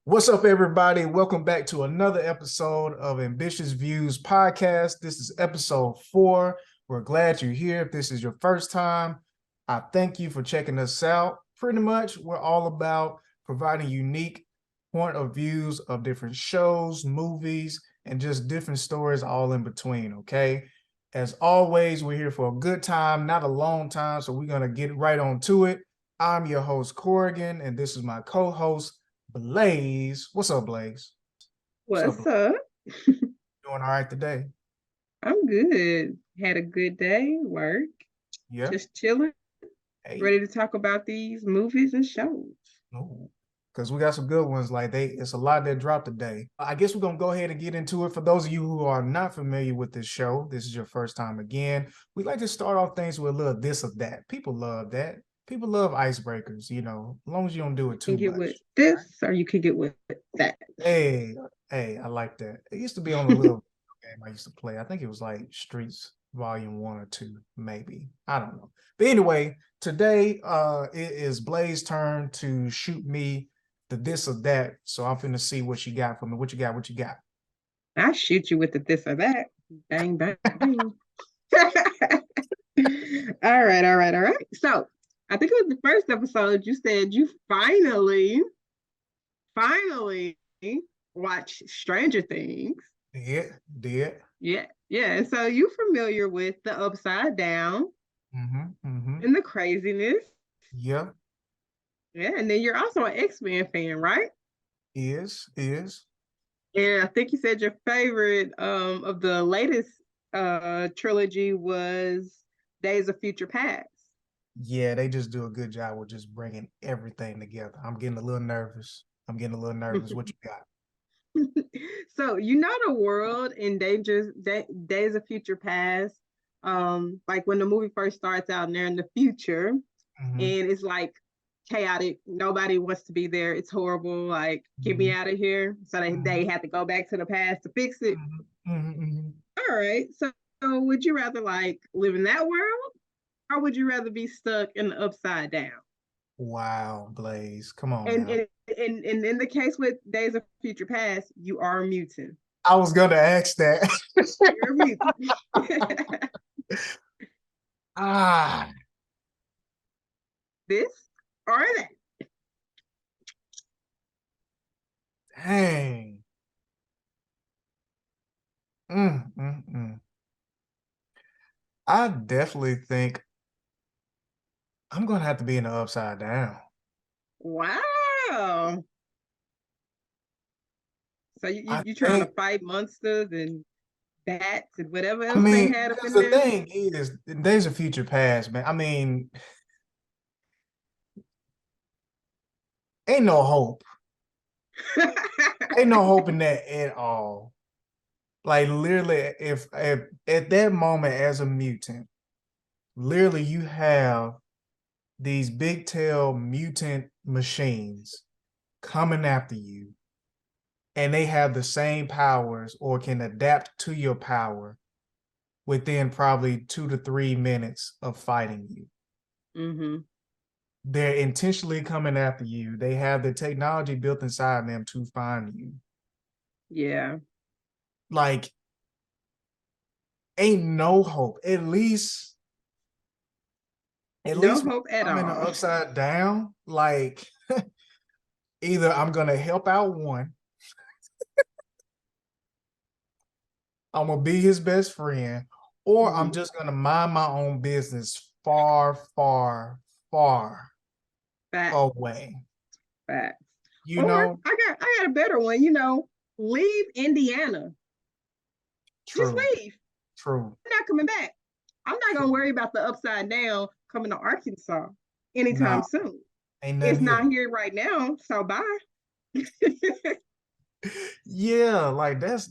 What's up, everybody? Welcome back to another episode of Ambitious Viewz podcast. This is episode 4. We're glad you're here. If this is your first time, I thank you for checking us out. Pretty much, we're all about providing unique point of views of different shows, movies, and just different stories all in between, okay? As always, we're here for a good time, not a long time, so we're going to get right on to it. I'm your host, Corrigan, and this is my co-host, Blaze. What's up, Blaze? What's up, What's Blaze? up? Doing all right today? I'm good. Had a good day, work, Yeah. just chilling, Hey. ready to talk about these movies and shows. Because we got some good ones. It's a lot that dropped today. I guess we're gonna go ahead and get into it. For those of you who are not familiar with this show, this is your first time again. We like to start off things with a little this or that. People love that. People love icebreakers, as long as you don't do You it can too get with much. this or you can get with that. Hey, hey, I like that. It used to be on a little game I used to play. I think it was like Streets Volume 1 or 2, maybe. I don't know. But anyway, today it is Blaze's turn to shoot me the this or that. So I'm finna see what you got for me. What you got? What you got? I shoot you with the this or that. Bang, bang. All right. So I think it was the first episode you said you finally watched Stranger Things. Did. Yeah. So you familiar with the upside down Mm-hmm. and the craziness. Yep. Yeah, and then you're also an X-Men fan, right? Is. And I think you said your favorite of the latest trilogy was Days of Future Past. Yeah, they just do a good job with just bringing everything together. I'm getting a little nervous. What you got? So you know the world in Days of Future Past, like when the movie first starts out and they're in the future, and Mm-hmm. it's like chaotic. Nobody wants to be there. It's horrible. Like, get me Mm-hmm. out of here. So they had to go back to the past to fix it. Mm-hmm. All right. So would you rather like live in that world or would you rather be stuck in the upside down? Wow, Blaze, come on And now. and in the case with Days of Future Past, you are a mutant. I was gonna ask that. You're a mutant. Ah, This or that. dang. Mm. I definitely think I'm gonna have to be in the upside down. Wow. So I you trying to think. fight monsters and bats and whatever I else they mean, had up because in the there? thing is, there's a future past, man. I mean, ain't no hope. Ain't no hope in that at all. Like literally, if at that moment as a mutant, literally you have these big tail mutant machines coming after you, and they have the same powers or can adapt to your power within probably 2 to 3 minutes of fighting you. Mm-hmm. They're intentionally coming after you. They have the technology built inside them to find you. Yeah. Like, ain't no hope. At No least when hope at I'm in the all. upside down, like either I'm gonna help out one, I'm gonna be his best friend, or I'm Mm-hmm. just gonna mind my own business far, far, far Facts. away. Facts. You Or know? I got a better one, leave Indiana. Just True, leave. true, I'm not coming back. I'm not gonna true. worry about the upside down coming to Arkansas anytime No, soon. ain't It's nothing not here. here right now, so bye. Yeah, like that's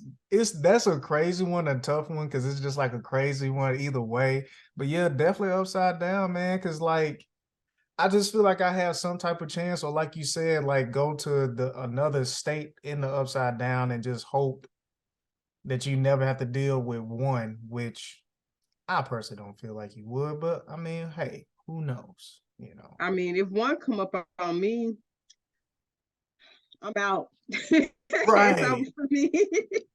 a crazy one, a tough one, because it's just like a crazy one either way. But yeah, definitely upside down, man. Because like I just feel like I have some type of chance, or like you said, like go to the another state in the upside down and just hope that you never have to deal with one, which I personally don't feel like you would. But I mean, hey, who knows? I mean, if one come up on me, I'm out. It's over Right, for me.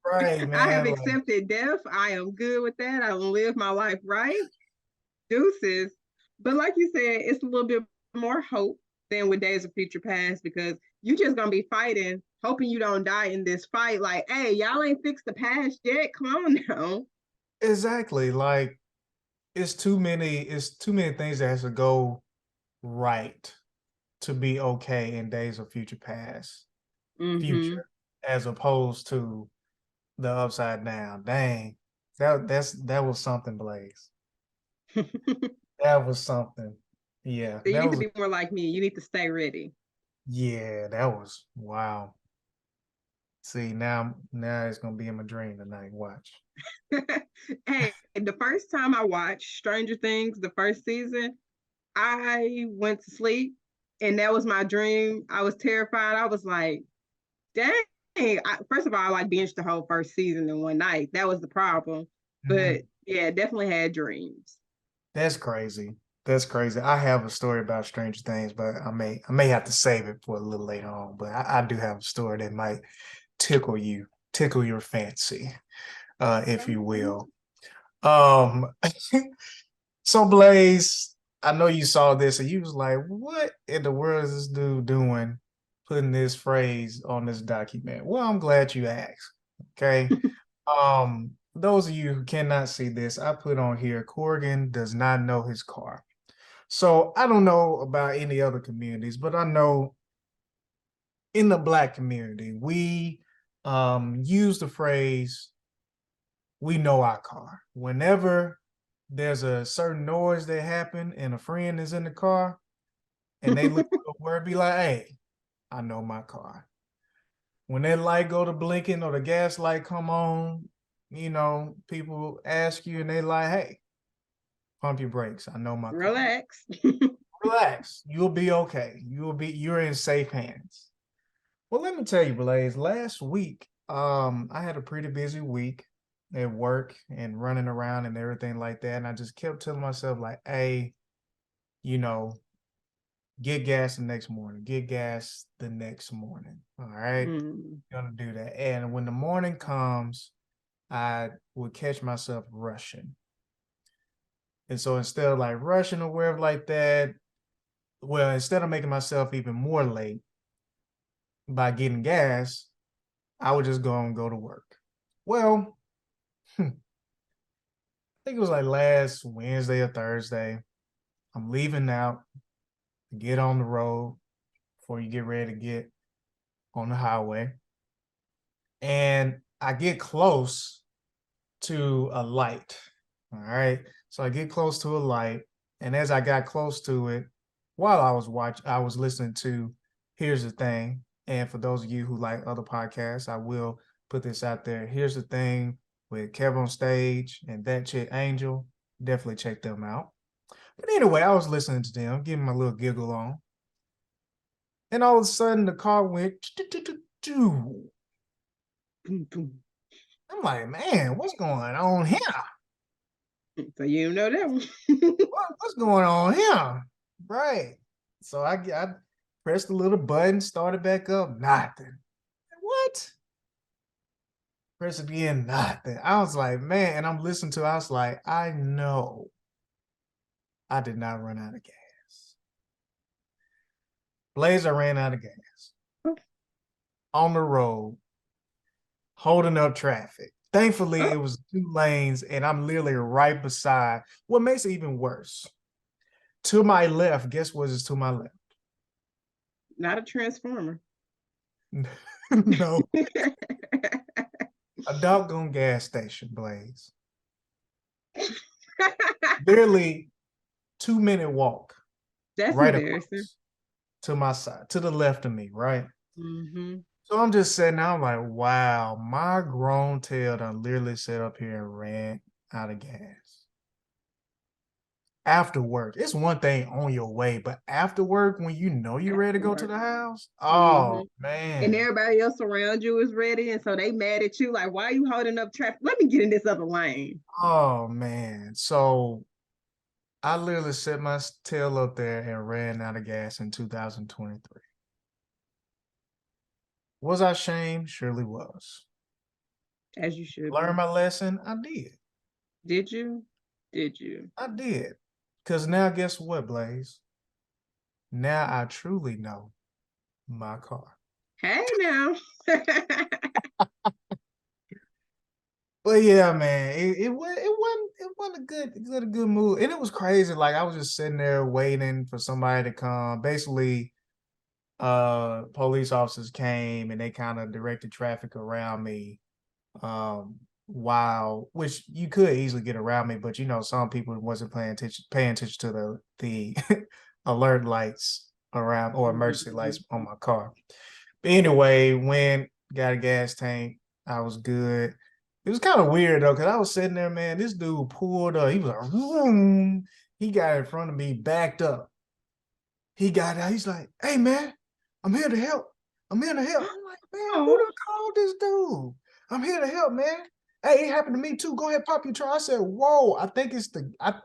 right, I have man. Like, accepted death. I am good with that. I will live my life right. Deuces. But like you said, it's a little bit more hope than with Days of Future Past because you just gonna be fighting, hoping you don't die in this fight. Like, hey, y'all ain't fixed the past yet. Come on now. exactly. Like, it's too many things that has to go right to be okay in Days of Future Past, Mm-hmm. future, as opposed to the upside down. Dang. That was something, Blaze. So That was something. Yeah, you that need to was be more like me. You need to stay ready. yeah, that was wow. See, now it's gonna be in my dream tonight. Watch. Hey, the first time I watched Stranger Things, the first season, I went to sleep and that was my dream. I was terrified. I was like, dang. First of all, I like binged the whole first season in one night. That was the problem. But Mhm. yeah, definitely had dreams. That's crazy. That's crazy. I have a story about Stranger Things, but I may have to save it for a little later on. But I do have a story that might tickle your fancy, if you will. Um, so Blaze, I know you saw this and you was like, what in the world is this dude doing putting this phrase on this document? Well, I'm glad you asked. Okay. Those of you who cannot see this, I put on here, Corrigan does not know his car. So I don't know about any other communities, but I know in the Black community, we use the phrase, we know our car. Whenever there's a certain noise that happened and a friend is in the car and they look where be like, hey, I know my car. When that light go to blinking or the gas light come on, people ask you and they like, hey, pump your brakes. I know my car. Relax. Relax. You'll be okay. You're in safe hands. Well, let me tell you, Blaze, last week, I had a pretty busy week at work and running around and everything like that. And I just kept telling myself, like, hey, you know, get gas the next morning, get gas the next morning. All right. Mm. Gonna do that. And when the morning comes, I would catch myself rushing. And so instead of like rushing or wherever like that, well, instead of making myself even more late by getting gas, I would just go and go to work. Well, I think it was like last Wednesday or Thursday. I'm leaving out to get on the road before you get ready to get on the highway. And I get close to a light. All right. So I get close to a light. And as I got close to it, while I was listening to Here's the Thing. And for those of you who like other podcasts, I will put this out there. Here's the Thing with Kev on Stage and That Chick Angel. Definitely check them out. But anyway, I was listening to them, giving my little giggle on. And all of a sudden the car went. Boom, boom. I'm like, man, what's going on here? So you know that one. What's going on here? Right. So I pressed the little button, started back up, nothing. What? Press it again, nothing. I was like, man, and I'm listening to it, I was like, I know I did not run out of gas. Blazer ran out of gas on the road, holding up traffic. Thankfully, it was two lanes, and I'm literally right beside. What makes it even worse? To my left, guess what is to my left? Not a transformer. No, a doggone gas station, Blaze. Barely 2-minute walk That's right embarrassing. across to my side, to the left of me, right? Mm-hmm. So I'm just sitting there, I'm like, wow, my grown tail done literally sat up here and ran out of gas. After work, it's one thing on your way, but after work, when you know you're ready to go to Afterward. the house, Mm-hmm. oh And man, everybody else around you is ready, and so they mad at you. Like, why are you holding up traffic? Let me get in this other lane. oh man. So I literally set my tail up there and ran out of gas in 2023. Was I shamed? Surely was. As you should Learn be. my lesson? I did. Did you? Did you? I did. Because now, guess what, Blaze? Now I truly know my car. Hey now. But yeah, man, it wasn't a good move, and it was crazy. Like I was just sitting there waiting for somebody to come. Basically, police officers came and they kind of directed traffic around me. While which you could easily get around me, but some people wasn't paying attention to the alert lights around or emergency lights on my car. But anyway, when got a gas tank, I was good. It was kind of weird though, because I was sitting there, man. This dude pulled up. He was like, vroom. He got in front of me, backed up. He got out. He's like, "Hey, man, I'm here to help. I'm here to help." I'm like, "Man, who Oh, done called this dude? I'm here to help, man. Hey, it happened to me too. Go ahead, pop your try." I said, "Whoa, I think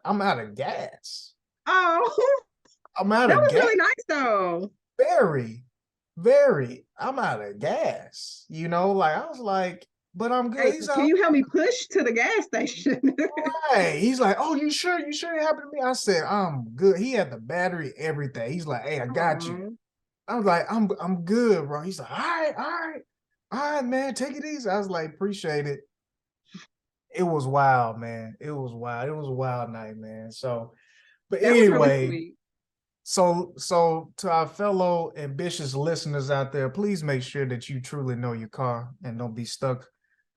I'm out of gas. oh, I'm out that of was gas. really nice though. Very, very. I'm out of gas. Like I was like, but I'm good." Hey, He's can all you help me push to the gas station? right. He's like, "Oh, you sure? You sure it happened to me?" I said, "I'm good." He had the battery, everything. He's like, "Hey, I got you." Oh, I was like, I'm good, bro. He's like, all right, man, take it easy. I was like, appreciate it. It was wild, man. It was wild. It was a wild night, man. So, but that was really anyway, sweet. so to our fellow ambitious listeners out there, please make sure that you truly know your car and don't be stuck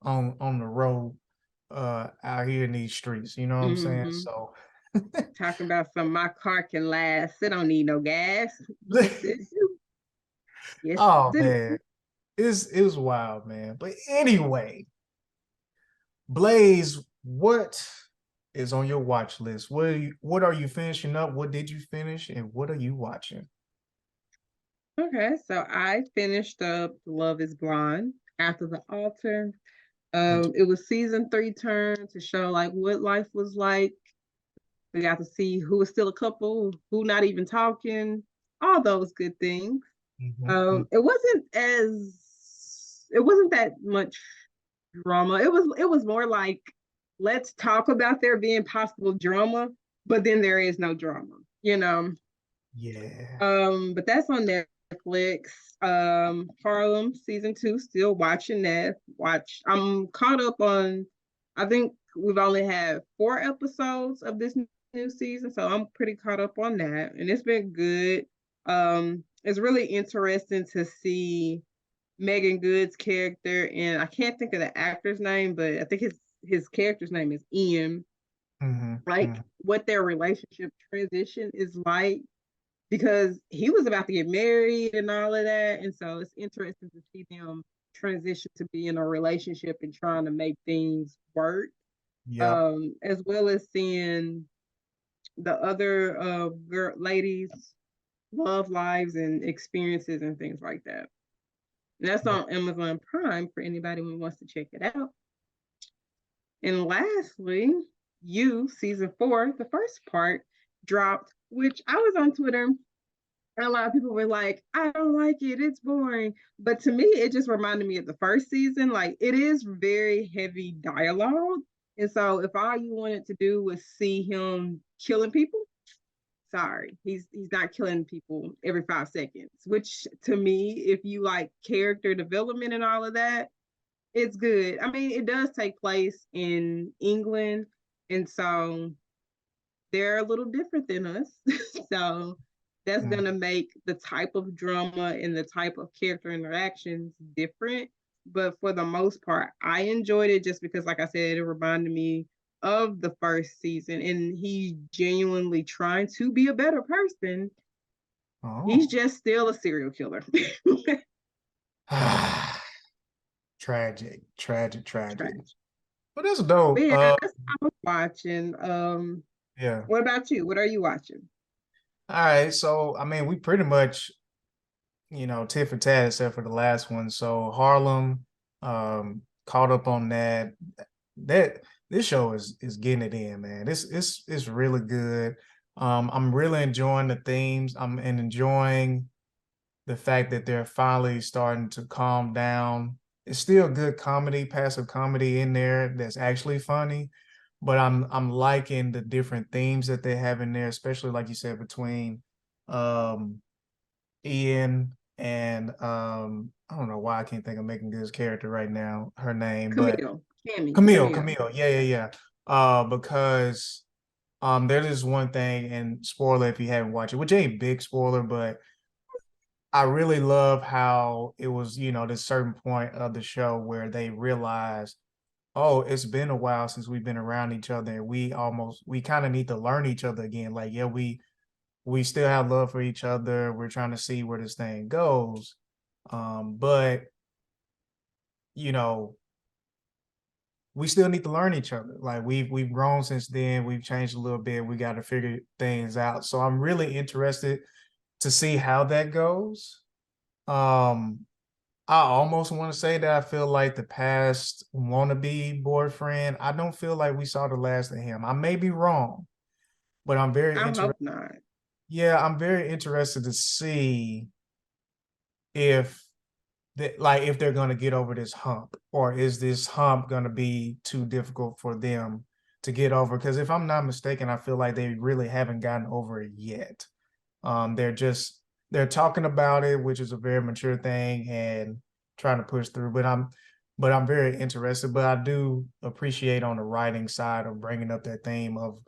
on the road out here in these streets. You know what I'm saying? Hmm. So Talking about some my car can last. It don't need no gas. Yes, it do. Yes, oh it do. man, it was wild, man. But anyway, Blaze, what is on your watch list? What are you finishing up? What did you finish, and what are you watching? Okay, so I finished up Love is Blind after the altar. And It was season three turn to show like what life was like. We got to see who was still a couple, who not even talking, all those good things. mhm. It wasn't that much drama. It was more like let's talk about there being possible drama, but then there is no drama. Yeah. But that's on Netflix. Harlem season two, still watching that. I'm caught up on. I think we've only had 4 episodes of this new season, so I'm pretty caught up on that, and it's been good. It's really interesting to see Megan Good's character, and I can't think of the actor's name, but I think his character's name is Ian. Like Mhm. what their relationship transition is like because he was about to get married and all of that. And so it's interesting to see them transition to be in a relationship and trying to make things work. Yep. As well as seeing the other ladies' love lives and experiences and things like that. And that's Yep. on Amazon Prime for anybody who wants to check it out. And lastly, You season 4, the first part dropped, which I was on Twitter. A lot of people were like, I don't like it, it's boring. But to me, it just reminded me of the first season. Like, it is very heavy dialogue. And so, if all you wanted to do was see him killing people, sorry, he's not killing people every 5 seconds. Which to me, if you like character development and all of that, it's good. I mean, it does take place in England, and so they're a little different than us. So that's Mm. going to make the type of drama and the type of character interactions different. But for the most part, I enjoyed it just because, like I said, it reminded me of the first season. And he's genuinely trying to be a better person. He's Oh. just still a serial killer. Tragic, tragic, tragic. Trash. But that's But dope. yeah, that's what I was watching. Yeah. What about you? What are you watching? All right. So I mean, we pretty much, tit for tat except for the last one. So Harlem, caught up on that. That this show is getting it in, man. It's really good. I'm really enjoying the themes. I'm enjoying the fact that they're finally starting to calm down. It's still good comedy, passive comedy in there that's actually funny, but I'm liking the different themes that they have in there, especially like you said between um Ian and I don't know why I can't think of Megan Good's character right now, her name, but Camille, Cammy, Camille, Camille. Camille, yeah, yeah, yeah. Because there is one thing, and spoiler if you haven't watched it, which ain't big spoiler, but I really love how it was, this certain point of the show where they realized, oh, it's been a while since we've been around each other, and we kind of need to learn each other again. Like, yeah, we still have love for each other. We're trying to see where this thing goes. But you know, we still need to learn each other. Like we've grown since then. We've changed a little bit. We got to figure things out. So I'm really interested to see how that goes. Um, I almost want to say that I feel like the past wannabe boyfriend. I don't feel like we saw the last of him. I may be wrong, but I'm very I interested. hope not. Yeah, I'm very interested to see if that, like, if they're going to get over this hump, or is this hump going to be too difficult for them to get over? Because if I'm not mistaken, I feel like they really haven't gotten over it yet. They're talking about it, which is a very mature thing, and trying to push through. But I'm very interested. But I do appreciate on the writing side of bringing up that theme of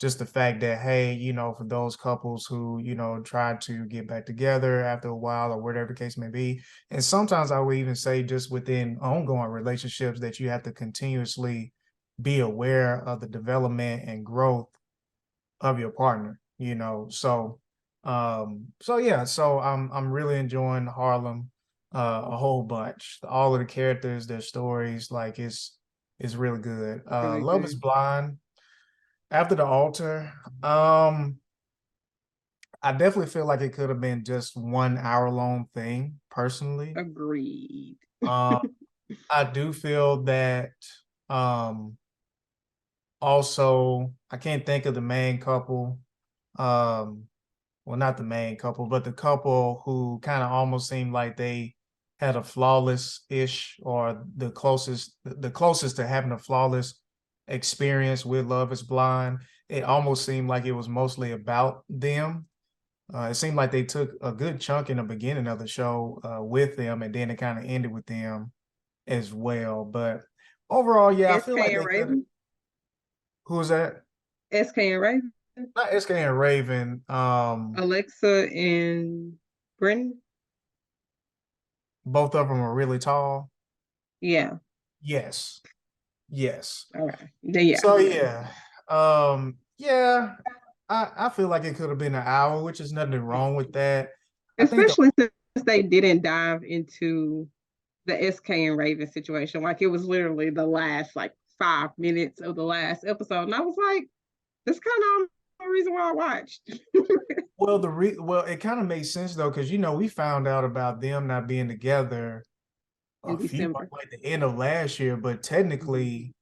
just the fact that, hey, for those couples who try to get back together after a while or whatever the case may be, and sometimes I would even say just within ongoing relationships that you have to continuously be aware of the development and growth of your partner, so yeah, so I'm really enjoying Harlem a whole bunch. All of the characters, their stories, like it's really good. Really Love is good. Blind, After the Altar. I definitely feel like it could have been just 1 hour long thing, personally. Agreed. Um, I do feel that um also I can't think of the main couple. Um, well, not the main couple, but the couple who kind of almost seemed like they had a flawless ish, or the closest to having a flawless experience with Love is Blind. It almost seemed like it was mostly about them. It seemed like they took a good chunk in the beginning of the show with them, and then it kind of ended with them as well. But overall, yeah, I feel SK like and they could. Raven. Who's that? SK and Raven. Not SK and Raven. Alexa and Brenton. Both of them are really tall. Yeah. Yes. Yes. Okay. Yeah. So yeah. Yeah, I feel like it could have been an hour, which is nothing wrong with that. I think the Especially since they didn't dive into the SK and Raven situation. Like it was literally the last like 5 minutes of the last episode. And I was like, that's kind of the reason why I watched. well, it kind of makes sense though, because we found out about them not being together In a few December. like the end of last year, but Mhm. technically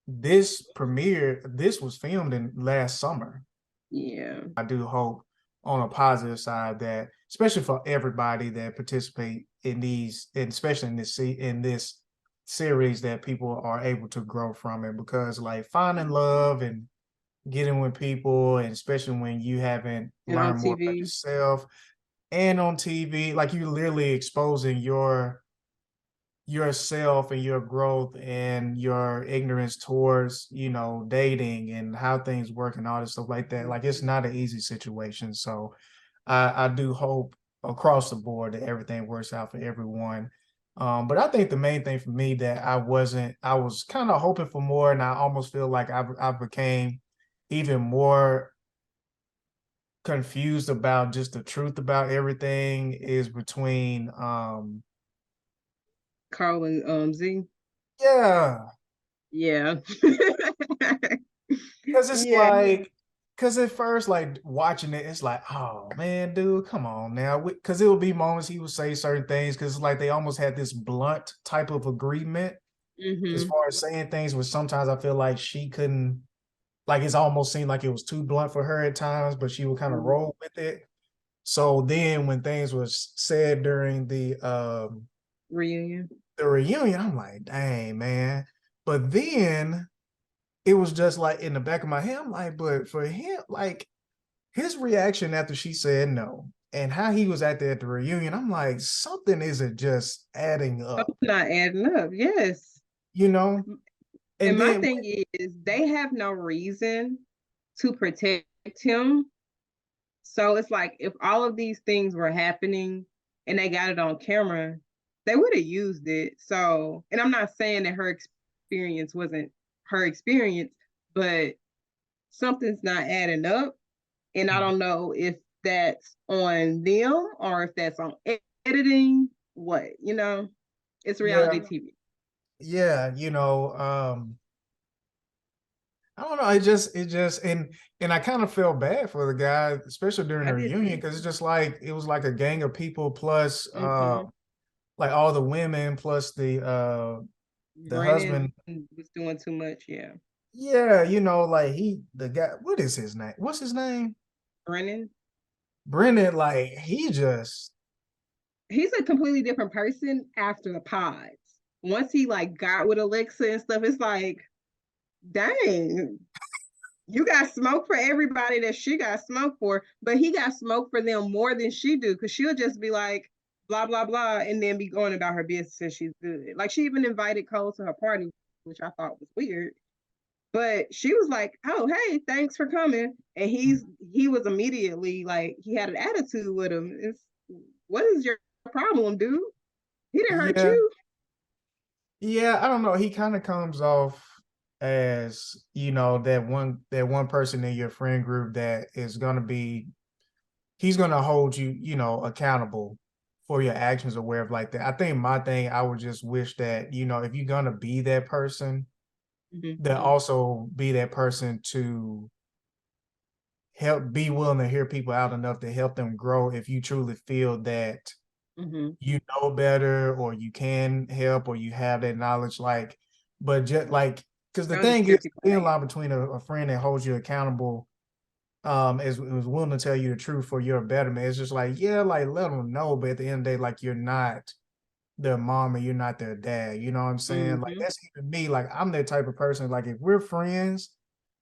this was filmed in last summer. Yeah. I do hope on a positive side that, especially for everybody that participate in these, and especially in this series, that people are able to grow from it, because like finding love and getting with people, and especially when you haven't And on learned more about TV. yourself, and on TV, like you're literally exposing yourself and your growth and your ignorance towards dating and how things work and all this stuff like that. Like it's Mhm. not an easy situation. So I do hope across the board that everything works out for everyone. But I think the main thing for me that I was kind of hoping for more, and I almost feel like I became even more confused about just the truth about everything, is between Carl and Z. yeah. Yeah. Because it's Yeah. like, because at first, like watching it, it's like, oh man, dude, come on now. Because it would be moments he would say certain things, because like they almost had this blunt type of agreement as Hmm. far as saying things, which sometimes I feel like she couldn't, like it's almost seemed like it was too blunt for her at times, but she would kind of roll with it. So then when things was said during Reunion. the reunion, I'm like, dang, man. But then it was just like in the back of my head, I'm like, but for him, like his reaction after she said no and how he was at the reunion, I'm like, something isn't just adding up, Something not adding up. Yes. you know? And And my then, thing is, they have no reason to protect him. So it's like if all of these things were happening and they got it on camera, they would have used it. So, and I'm not saying that her experience wasn't her experience, but something's not adding up. And I don't know if that's on them or if that's on editing. What, it's yeah, reality TV. yeah, I don't know. It just, and I kind of felt bad for the guy, especially during I the did reunion, too. because it's just like it was like a gang of people plus Mm-hmm. like all the women plus the Brennan husband. was doing too much. Yeah. Yeah, like the guy, what is his name? What's his name? Brennan. Brendan, like he just He's a completely different person after the pods. Once he like got with Alexa and stuff, it's like, dang, you got smoke for everybody that she got smoke for, but he got smoke for them more than she do because she'll just be like, blah blah blah, and then be going about her business and she's good. Like she even invited Cole to her party, which I thought was weird. But she was like, "Oh, hey, thanks for coming." And he was immediately like he had an attitude with him. It's what is your problem, dude? He didn't hurt yeah, you. yeah, I don't know. He kind of comes off as, that one person in your friend group that is gonna be he's gonna hold you, accountable for your actions or wherever like that. I think my thing, I would just wish that, if you're gonna be that person, Mm-hmm. that also be that person to be willing to hear people out enough to help them grow if you truly feel that Mm-hmm. you know better or you can help or you have that knowledge, like, but just like, because the Don't just thing is, tear people being a down. line between a friend that holds you accountable, is willing to tell you the truth for your betterment. It's just like, yeah, like let them know, but at the end of the day, like you're not their mom and you're not their dad, you know what I'm saying? Like Mm-hmm. that's even me. Like I'm that type of person, like if we're friends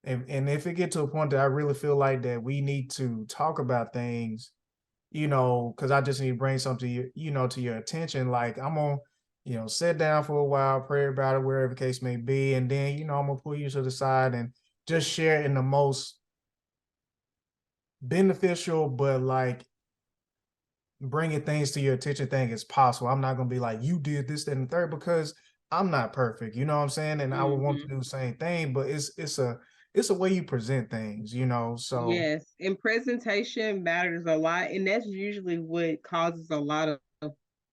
and if it get to a point that I really feel like that we need to talk about things, because I just need to bring something to to your attention. Like I'm gonna, sit down for a while, pray about it, wherever the case may be, and then I'm gonna pull you to the side and just share in the most beneficial, but like bringing things to your attention thing as possible. I'm not gonna be like you did this, that, and the third because I'm not perfect. You know what I'm saying? And I would want to Mm-hmm. do the same thing, but it's a way you present things. So Yes, and presentation matters a lot, and that's usually what causes a lot of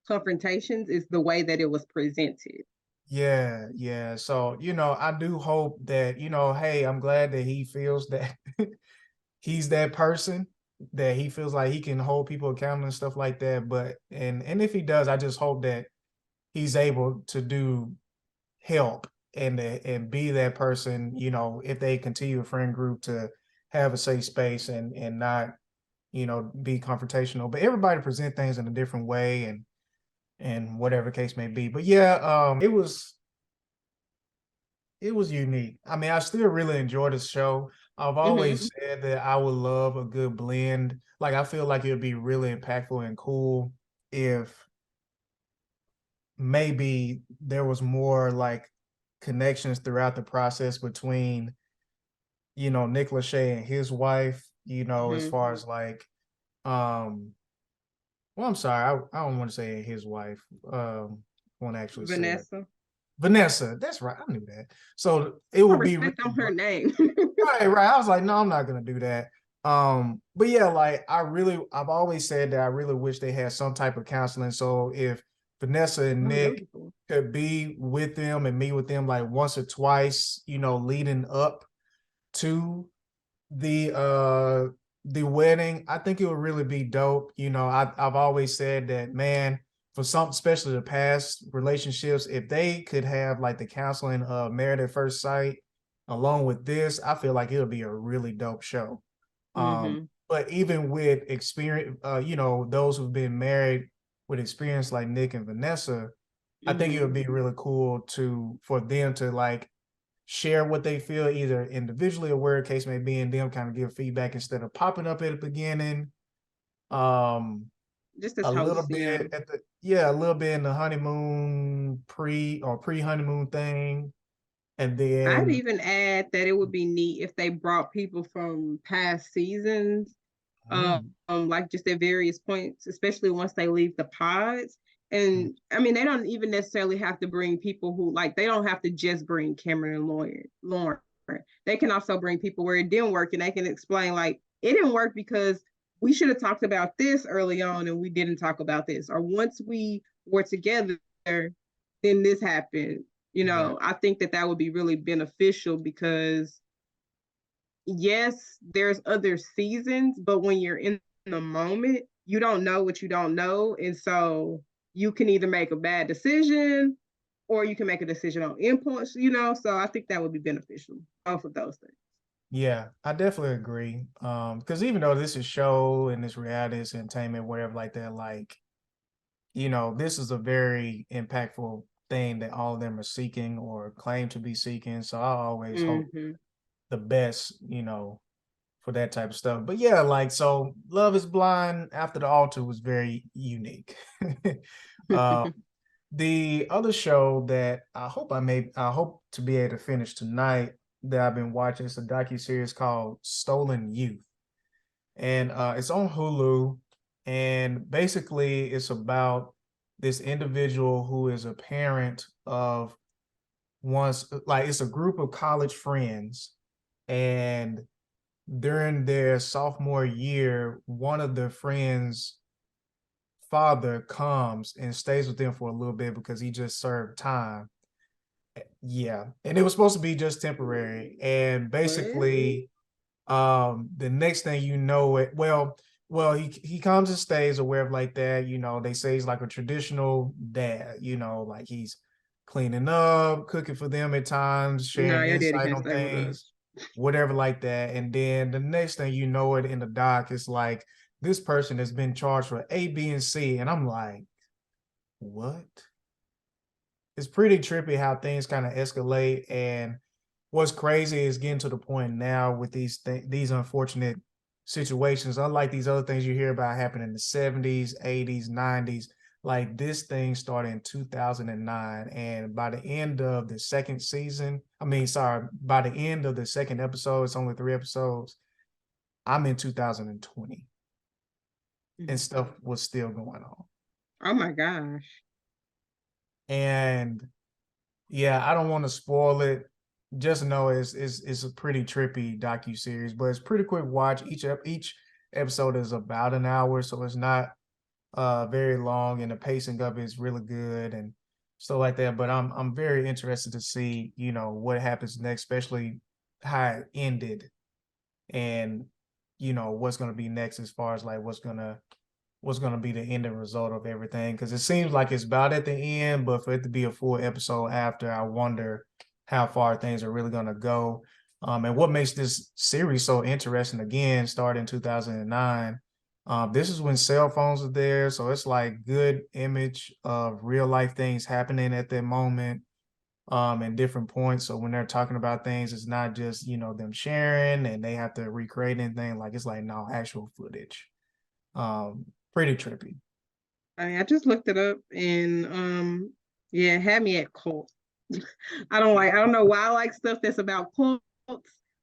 confrontations is the way that it was presented. yeah, yeah. So, I do hope that, hey, I'm glad that he feels that he's that person, that he feels like he can hold people accountable and stuff like that. But and if he does, I just hope that he's able to do help and be that person, if they continue a friend group to have a safe space and not, be confrontational. But everybody present things in a different way and whatever case may be. But yeah, it was unique. I mean, I still really enjoy the show. I've Mm-hmm. always said that I would love a good blend. Like I feel like it would be really impactful and cool if maybe there was more like connections throughout the process between, Nick Lachey and his wife, as Mm-hmm. far as like well, I'm sorry, I don't want to say his wife. I want to actually say that. Vanessa, Vanessa, that's right. I knew that. So it put would be really respect on her name. right, right. I was like, no, I'm not gonna do that. But yeah, like I've always said that I really wish they had some type of counseling. So if Vanessa and Oh, that would Nick be cool. could be with them and meet with them like once or twice, leading up to the wedding, I think it would really be dope. I've always said that, man, for some, especially the past relationships, if they could have like the counseling of Married at First Sight along with this, I feel like it'll be a really dope show. Mm-hmm. But even with experience, those who've been married with experience like Nick and Vanessa, I think it would be really cool for them to like share what they feel either individually or where the case may be, and them kind of give feedback instead of popping up at the beginning. Just as A little hosts, yeah. bit a little bit in the honeymoon pre-honeymoon thing. And I'd then even add that it would be neat if they brought people from past seasons, mm, like just at various points, especially once they leave the pods. mm, And I mean, they don't even necessarily have to bring people who like they don't have to just bring Cameron and Lauren. They can also bring people where it didn't work and they can explain like it didn't work because we should have talked about this early on and we didn't talk about this. Or once we were together, then this happened. You yeah, know, I think that that would be really beneficial because yes, there's other seasons, but when you're in the moment, you don't know what you don't know. And so you can either make a bad decision or you can make a decision on impulse, you know. So I think that would be beneficial, both of those things. yeah, I definitely agree. Because even though this is show and this reality, it's entertainment, whatever like that, like, this is a very impactful thing that all of them are seeking or claim to be seeking. So I always hope Mm-hmm. the best, for that type of stuff. But yeah, like, so Love is Blind After the Altar was very unique. uh, the other show that I hope to be able to finish tonight that I've been watching is a docu-series called Stolen Youth. And it's on Hulu. And basically it's about this individual who is a parent of once, like, it's a group of college friends, and during their sophomore year, one of their friends' father comes and stays with them for a little bit because he just served time. Yeah. And it was supposed to be just temporary. And What? basically, the next thing you know it, well, he comes and stays or wherever like that. They say he's like a traditional dad, like he's cleaning up, cooking for them at times, No, sharing your daddy insight can't on stay with things, us. whatever like that. And then the next thing you know it in the doc, it's like this person has been charged for A, B, and C. And I'm like, what? It's pretty trippy how things kind of escalate. And what's crazy is getting to the point now with these unfortunate situations, unlike these other things you hear about happening in the 70s, 80s, 90s. Like, this thing started in 2009, and by the end of the second season, by the end of the second episode, it's only 3 episodes, I'm in 2020 and Mhm. stuff was still going on. Oh my gosh. And yeah, I don't want to spoil it. Just know it's a pretty trippy docu series, but it's pretty quick watch. Each episode is about an hour, so it's not very long, and the pacing of it is really good and stuff like that. But I'm very interested to see what happens next, especially how it ended, and what's gonna be next as far as like what's gonna be the ending result of everything. Because it seems like it's about at the end, but for it to be a full episode after, I wonder how far things are really gonna go. And what makes this series so interesting, again, started in 2009. This is when cell phones are there, so it's like good image of real life things happening at that moment, and different points. So when they're talking about things, it's not just them sharing and they have to recreate anything. Like, it's like, no, actual footage. Pretty trippy. I mean, I just looked it up and yeah, it had me at cult. I don't know why I like stuff that's about cults,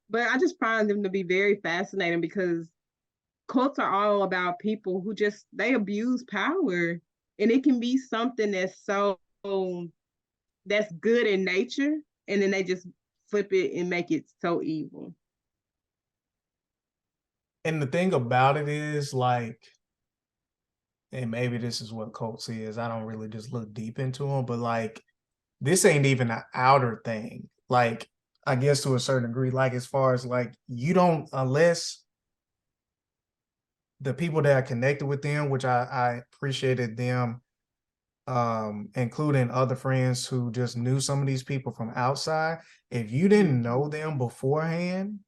but I just find them to be very fascinating because cults are all about people who just they abuse power. And it can be something that's so that's good in nature, and then they just flip it and make it so evil. And the thing about it is, like, and maybe this is what cults is. I don't really just look deep into them, but like, this ain't even an outer thing. Like, I guess to a certain degree, like, as far as like, you don't, unless the people that are connected with them, which I appreciated them, including other friends who just knew some of these people from outside. If you didn't know them beforehand,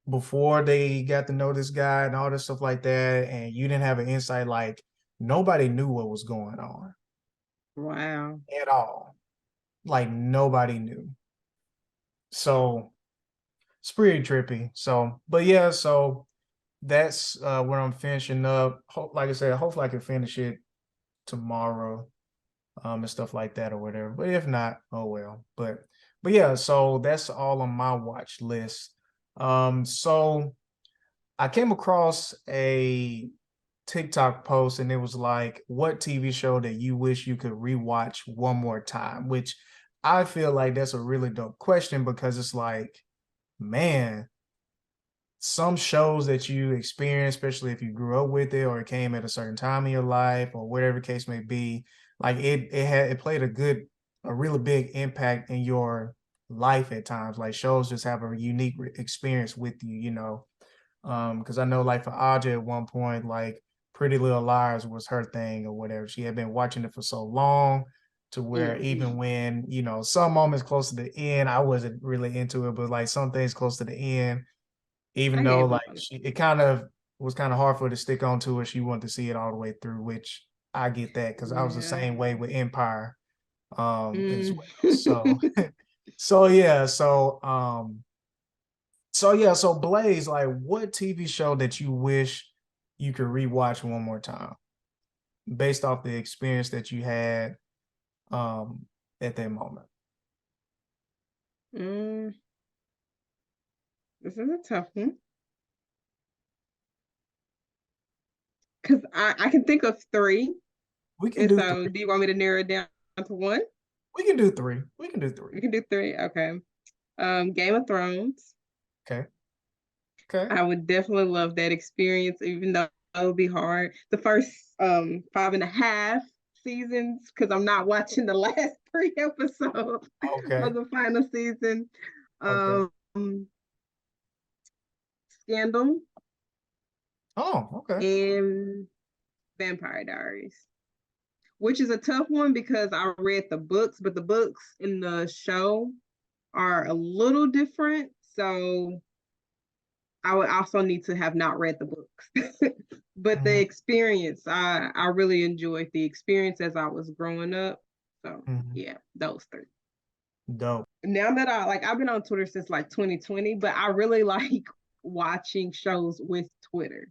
before they got to know this guy and all this stuff like that, and you didn't have an insight, like nobody knew what was going on Wow. at all. Like nobody knew. So it's pretty trippy. So, but yeah, so that's what I'm finishing up. Like I said, hopefully I can finish it tomorrow, and stuff like that or whatever. But if not, oh well. But yeah, so that's all on my watch list. So I came across a TikTok post and it was like, what TV show that you wish you could rewatch one more time? Which I feel like that's a really dope question because it's like, man, some shows that you experience, especially if you grew up with it or it came at a certain time in your life or whatever case may be, like it played a really big impact in your life at times. Like shows just have a unique experience with you, you know. Because I know like for Aja at one point, like Pretty Little Liars was her thing or whatever. She had been watching it for so long to where even Mhm. when, you know, some moments close to the end, I wasn't really into it, but like some things close to the end, even I though gave like up on it. it kind of was kind of hard for her to stick on to it. She wanted to see it all the way through, which I get that because I was the Yeah. same way with Empire as Mm. well. So so yeah, so Blaze, like what TV show that you wish you could rewatch one more time based off the experience that you had at that moment? Mm. This is a tough one because I can think of three. We can And do so, three. do you want me to narrow it down to one? We can do three. We can do three. We can do three. Okay. Game of Thrones. Okay. Okay. I would definitely love that experience, even though it would be hard. The first 5.5 seasons, because I'm not watching the last three episodes Okay. of the final season. Okay. Um, Scandal Oh, okay. and Vampire Diaries, which is a tough one because I read the books, but the books in the show are a little different. So I would also need to have not read the books. But the Mm-hmm. experience, I really enjoyed the experience as I was growing up. So Mm-hmm. yeah, those three. Dope. Now that I've been on Twitter since like 2020, but I really like watching shows with Twitter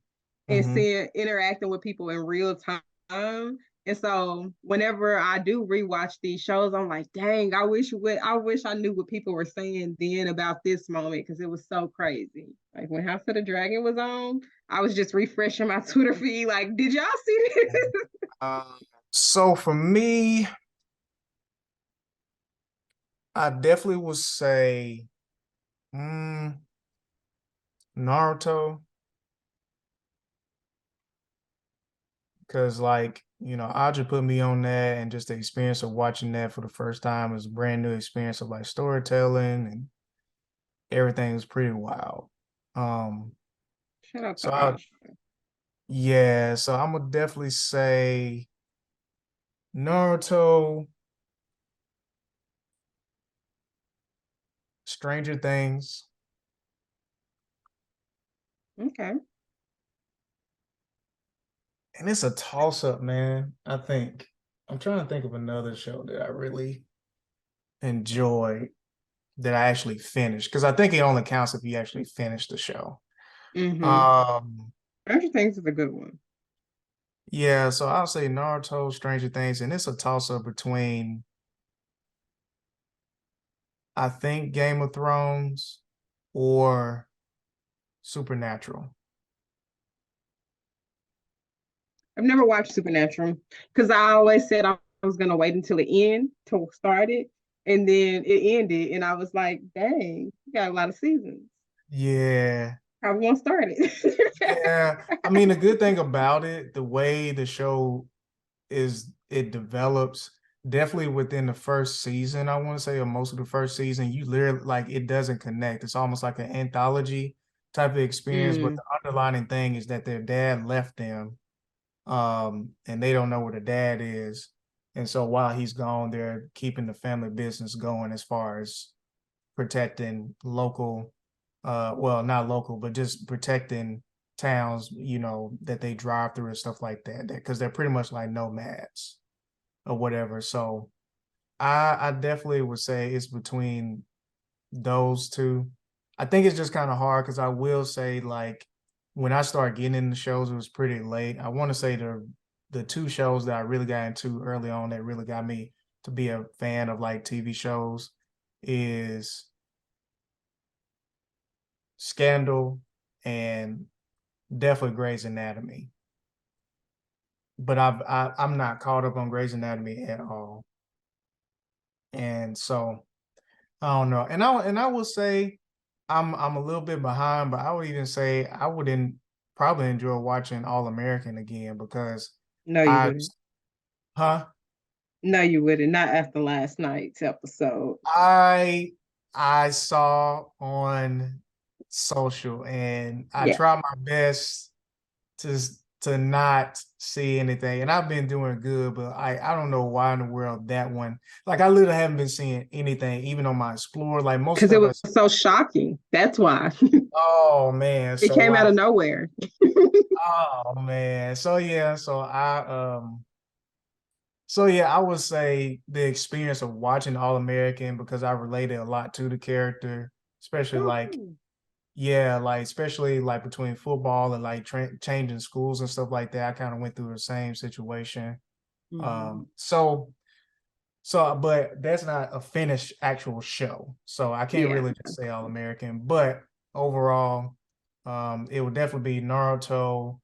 and Mm-hmm. seeing interacting with people in real time. And so whenever I do rewatch these shows, I'm like, dang, I wish I knew what people were saying then about this moment because it was so crazy. Like when House of the Dragon was on, I was just refreshing my Twitter feed, like, did y'all see this? Um, so for me, I definitely would say mm, Naruto, because like, you know, Aja put me on that and just the experience of watching that for the first time was a brand new experience of like storytelling and everything was pretty wild. Um, Shout out so to I Ash. yeah, so I'm gonna definitely say Naruto, Stranger Things, Okay. and it's a toss up, man. I'm trying to think of another show that I really enjoyed that I actually finished because I think it only counts if you actually finish the show. Mm-hmm. Um, Stranger Things is a good one. yeah, so I'll say Naruto, Stranger Things, and it's a toss up between I think Game of Thrones or Supernatural. I've never watched Supernatural because I always said I was gonna wait until the end to start it, and then it ended, and I was like, "Dang, you got a lot of seasons. Yeah, I won't start it." yeah. I mean, the good thing about it, the way the show is, it develops definitely within the first season, I want to say, or most of the first season, you literally like it doesn't connect. It's almost like an anthology type of experience, but Mm, the underlying thing is that their dad left them, and they don't know where the dad is. And so while he's gone, they're keeping the family business going as far as protecting local well, not local, but just protecting towns, you know, that they drive through and stuff like that, because they're pretty much like nomads or whatever. So I definitely would say it's between those two. I think it's just kind of hard because I will say, like, when I started getting into shows, it was pretty late. I want to say the two shows that I really got into early on that really got me to be a fan of like TV shows is Scandal and definitely Grey's Anatomy. But I'm not caught up on Grey's Anatomy at all. And so I don't know. And I will say I'm a little bit behind, but I would even say I wouldn't probably enjoy watching All American again because No, you I wouldn't. huh No, you wouldn't. Not after last night's episode. I I saw on social and I Yeah. try my best to to not see anything. And I've been doing good, but I don't know why in the world that one, like, I literally haven't been seeing anything, even on my Explore. Like most Because it stuff was so shocking. That's why. oh man. It So came out like, of nowhere. oh man. So yeah, so yeah, I would say the experience of watching All American because I related a lot to the character, especially like Ooh. yeah, like especially like between football and like changing schools and stuff like that. I kind of went through the same situation. Mhm. So but that's not a finished actual show. So I can't Yeah. really just say All American, but overall, it would definitely be Naruto,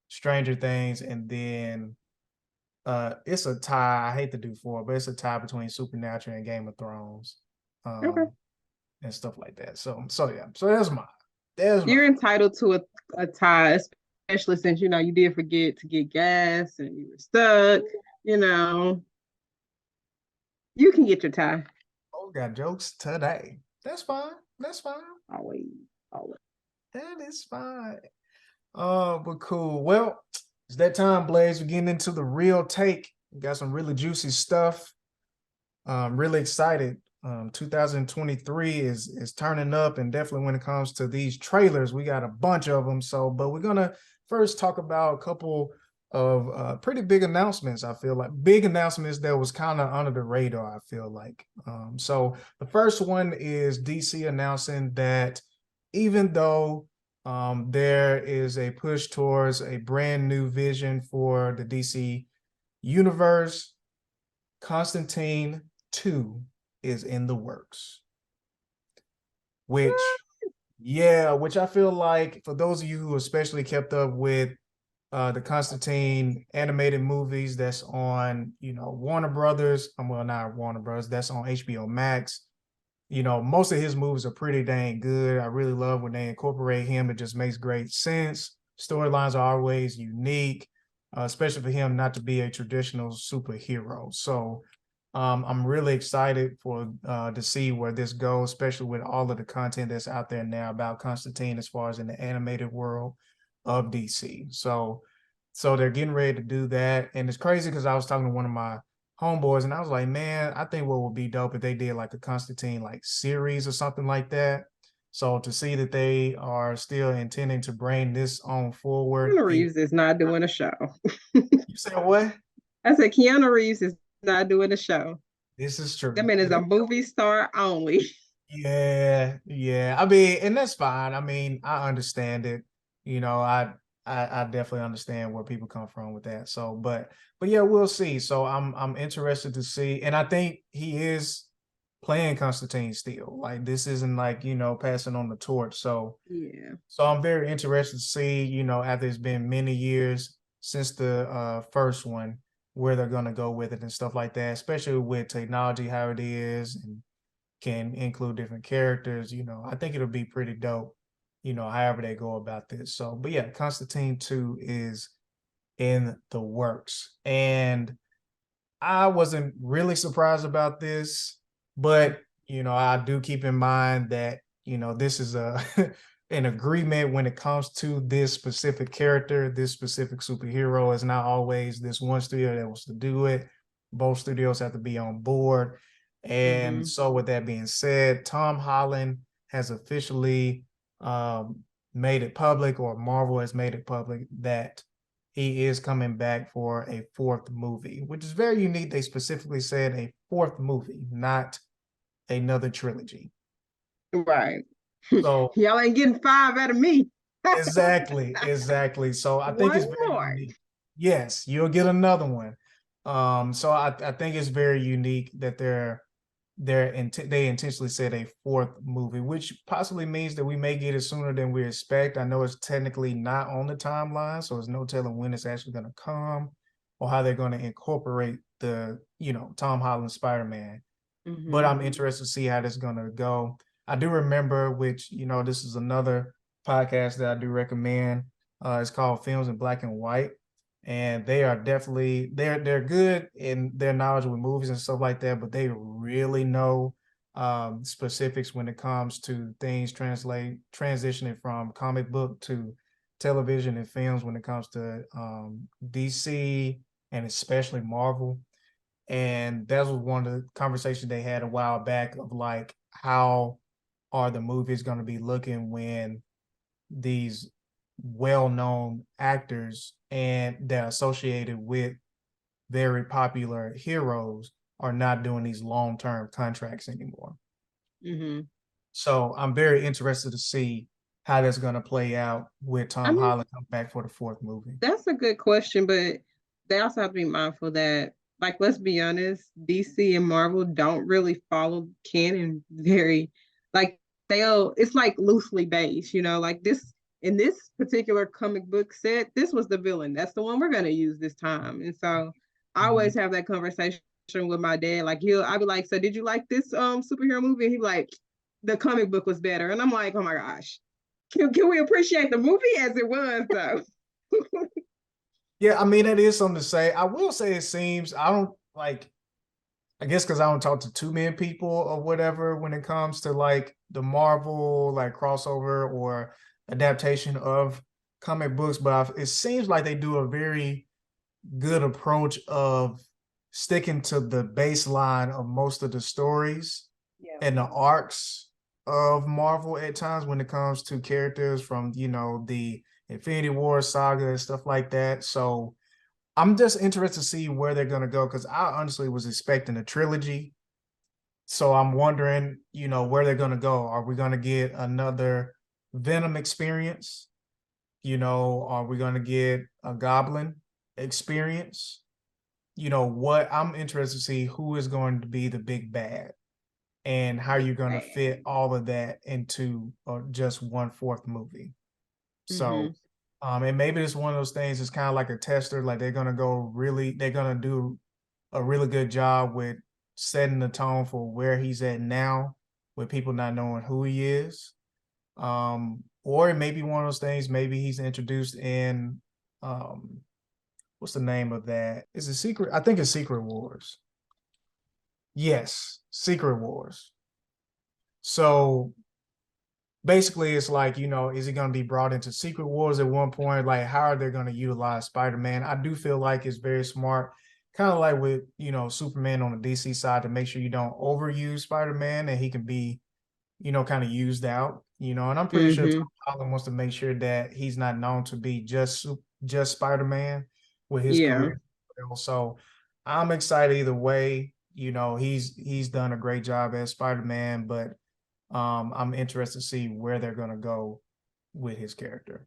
Stranger Things, and then it's a tie. I hate to do four, but it's a tie between Supernatural and Game of Thrones. Okay. Um and stuff like that. So yeah. So that's mine. There's mine. You're entitled to a tie, especially since you did forget to get gas and you were stuck. You know, you can get your tie. Oh, got jokes today. That's fine. That's fine. Always, always. That is fine. But cool. Well, it's that time, Blaze. We're getting into the real take. We got some really juicy stuff. Really excited. 2023 is turning up, and definitely when it comes to these trailers, we got a bunch of them. So, but we're gonna first talk about a couple of pretty big announcements. I feel like big announcements that was kind of under the radar. I feel like. So the first one is DC announcing that even though there is a push towards a brand new vision for the DC universe, Constantine 2 is in the works. Which, yeah, which I feel like for those of you who especially kept up with the Constantine animated movies that's on, Warner Brothers, well, not Warner Brothers, that's on HBO Max. Most of his movies are pretty dang good. I really love when they incorporate him. It just makes great sense. Storylines are always unique, especially for him not to be a traditional superhero. So I'm really excited for to see where this goes, especially with all of the content that's out there now about Constantine as far as in the animated world of DC. So they're getting ready to do that. And it's crazy because I was talking to one of my homeboys and I was like, man, I think what would be dope if they did like a Constantine like series or something like that. So to see that they are still intending to bring this on forward, Keanu Reeves is not doing a show. you said what? I said Keanu Reeves is not doing a show. This is That true. man is a movie star only. Yeah, yeah. I mean, and that's fine. I mean, I understand it. You know, I definitely understand where people come from with that. So, but yeah, we'll see. So I'm interested to see, and I think he is playing Constantine still. Like this isn't like, passing on the torch. Yeah. So I'm very interested to see, after it's been many years since the first one, where they're gonna go with it and stuff like that, especially with technology how it is and can include different characters. I think it'll be pretty dope, however they go about this. So, but yeah, Constantine 2 is in the works. And I wasn't really surprised about this, but I do keep in mind that, this is a an agreement when it comes to this specific character, this specific superhero. Is not always this one studio that wants to do it. Both studios have to be on board. And Mm-hmm. so with that being said, Tom Holland has officially made it public, or Marvel has made it public, that he is coming back for a fourth movie, which is very unique. They specifically said a fourth movie, not another trilogy. Right. So Y'all ain't getting 5 out of me. exactly. So I think One it's very more. unique. Yes, you'll get another one. So I think it's very unique that they intentionally said a fourth movie, which possibly means that we may get it sooner than we expect. I know it's technically not on the timeline, so there's no telling when it's actually going to come or how they're going to incorporate the, Tom Holland Spider-Man. But I'm interested to see how this is going to go. I do remember, which, this is another podcast that I do recommend. It's called Films in Black and White. And they are definitely they're good in their knowledge with movies and stuff like that, but they really know specifics when it comes to things transitioning from comic book to television and films when it comes to DC and especially Marvel. And that was one of the conversations they had a while back of like, how are the movies going to be looking when these well-known actors and they're associated with very popular heroes are not doing these long-term contracts anymore. So I'm very interested to see how that's going to play out with Tom Holland come back for the fourth movie. That's a good question, but they also have to be mindful that, like, let's be honest, DC and Marvel don't really follow canon very, like, it's like loosely based, like this, in this particular comic book set, this was the villain. That's the one we're going to use this time. And so I always have that conversation with my dad. Like, I'd be like, so did you like this superhero movie? And he'd be like, the comic book was better. And I'm like, oh my gosh. Can we appreciate the movie as it was, though? Yeah, I mean, that is something to say. I will say it seems, I guess because I don't talk to too many people or whatever when it comes to like the Marvel like crossover or adaptation of comic books, but it seems like they do a very good approach of sticking to the baseline of most of the stories and the arcs of Marvel at times when it comes to characters from, the Infinity War saga and stuff like that. So I'm just interested to see where they're going to go, because I honestly was expecting a trilogy. So I'm wondering, where they're going to go. Are we going to get another Venom experience? Are we going to get a Goblin experience? What I'm interested to see who is going to be the big bad and how you're going to fit all of that into just one fourth movie. So, and maybe it's one of those things. It's kind of like a tester. Like they're gonna do a really good job with setting the tone for where he's at now, with people not knowing who he is. Or it may be one of those things. Maybe he's introduced in, what's the name of that? Is it Secret? I think it's Secret Wars. Yes, Secret Wars. So basically it's like, is he going to be brought into Secret Wars at one point? Like, how are they going to utilize Spider-Man? I do feel like it's very smart, kind of like with, Superman on the DC side, to make sure you don't overuse Spider-Man and he can be, kind of used out, and I'm pretty sure Tom Holland wants to make sure that he's not known to be just Spider-Man with his career. So I'm excited either way. He's done a great job as Spider-Man, but I'm interested to see where they're going to go with his character,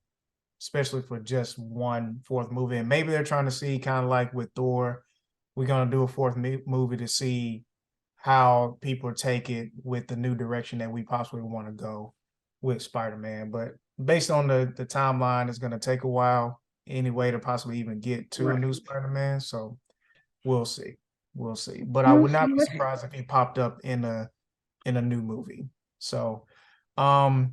especially for just one fourth movie. And maybe they're trying to see, kind of like with Thor, we're going to do a fourth movie to see how people take it with the new direction that we possibly want to go with Spider-Man. But based on the timeline, it's going to take a while anyway to possibly even get to a new Spider-Man. So we'll see. We'll see. But I would not be surprised if he popped up in a new movie. So, but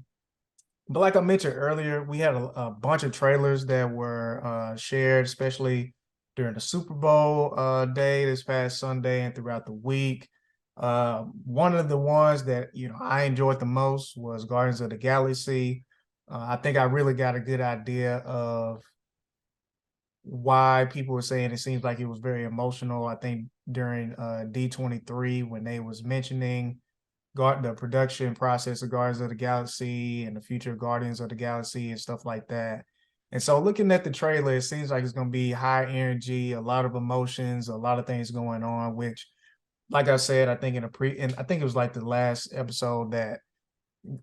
like I mentioned earlier, we had a bunch of trailers that were shared, especially during the Super Bowl day this past Sunday and throughout the week. One of the ones that I enjoyed the most was Guardians of the Galaxy. I think I really got a good idea of why people were saying it seems like it was very emotional. I think during D23 when they was mentioning the production process of Guardians of the Galaxy and the future Guardians of the Galaxy and stuff like that. And so looking at the trailer, it seems like it's going to be high energy, a lot of emotions, a lot of things going on, which, like I said, I think I think it was like the last episode that